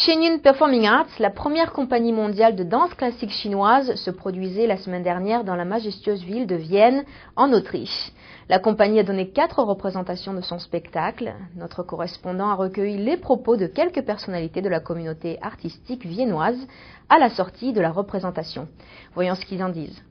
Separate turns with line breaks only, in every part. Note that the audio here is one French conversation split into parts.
Shenyun Performing Arts, la première compagnie mondiale de danse classique chinoise, se produisait la semaine dernière dans la majestueuse ville de Vienne, en Autriche. La compagnie a donné 4 représentations de son spectacle. Notre correspondant a recueilli les propos de quelques personnalités de la communauté artistique viennoise à la sortie de la représentation. Voyons ce qu'ils en disent.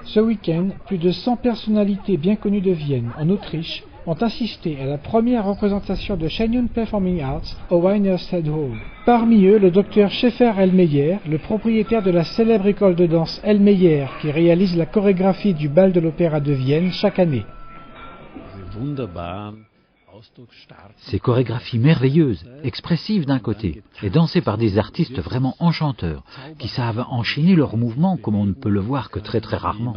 Ce week-end, plus de 100 personnalités bien connues de Vienne, en Autriche, ont assisté à la première représentation de Shenyun Performing Arts au Weinerstedt Hall. Parmi eux, le docteur Schäfer-Ellmeyer, le propriétaire de la célèbre école de danse Ellmeyer, qui réalise la chorégraphie du bal de l'Opéra de Vienne chaque année.
Ces chorégraphies merveilleuses, expressives d'un côté, et dansées par des artistes vraiment enchanteurs, qui savent enchaîner leurs mouvements comme on ne peut le voir que très rarement.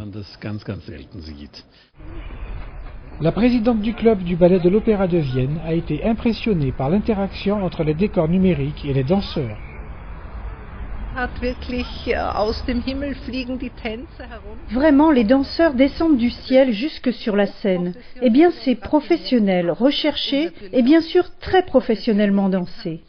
La présidente du club du ballet de l'Opéra de Vienne a été impressionnée par l'interaction entre les décors numériques et les danseurs.
Vraiment, les danseurs descendent du ciel jusque sur la scène. Eh bien, c'est professionnel, recherché et bien sûr très professionnellement dansé.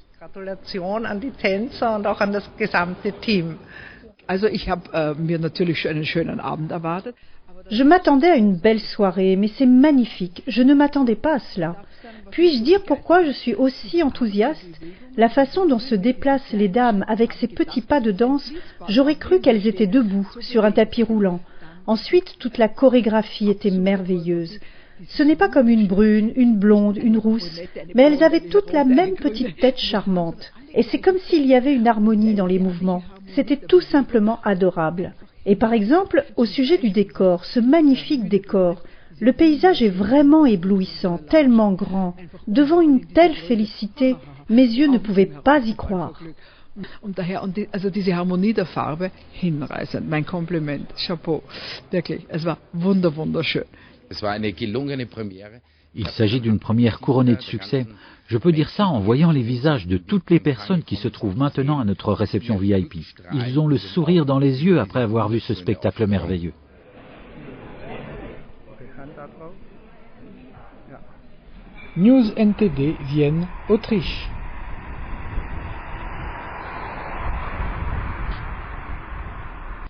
Je m'attendais à une belle soirée, mais c'est magnifique. Je ne m'attendais pas à cela. Puis-je dire pourquoi je suis aussi enthousiaste? La façon dont se déplacent les dames avec ces petits pas de danse, j'aurais cru qu'elles étaient debout, sur un tapis roulant. Ensuite, toute la chorégraphie était merveilleuse. Ce n'est pas comme une brune, une blonde, une rousse, mais elles avaient toutes la même petite tête charmante. Et c'est comme s'il y avait une harmonie dans les mouvements. C'était tout simplement adorable. Et par exemple, au sujet du décor, ce magnifique décor, le paysage est vraiment éblouissant, tellement grand. Devant une telle félicité, mes yeux ne pouvaient pas y croire.
Diese Harmonie der Farbe hinreißend. Mein Kompliment, Chapeau. Wirklich, es war wunderschön.
Il s'agit d'une première couronnée de succès. Je peux dire ça en voyant les visages de toutes les personnes qui se trouvent maintenant à notre réception VIP. Ils ont le sourire dans les yeux après avoir vu ce spectacle merveilleux.
News NTD, Vienne, Autriche.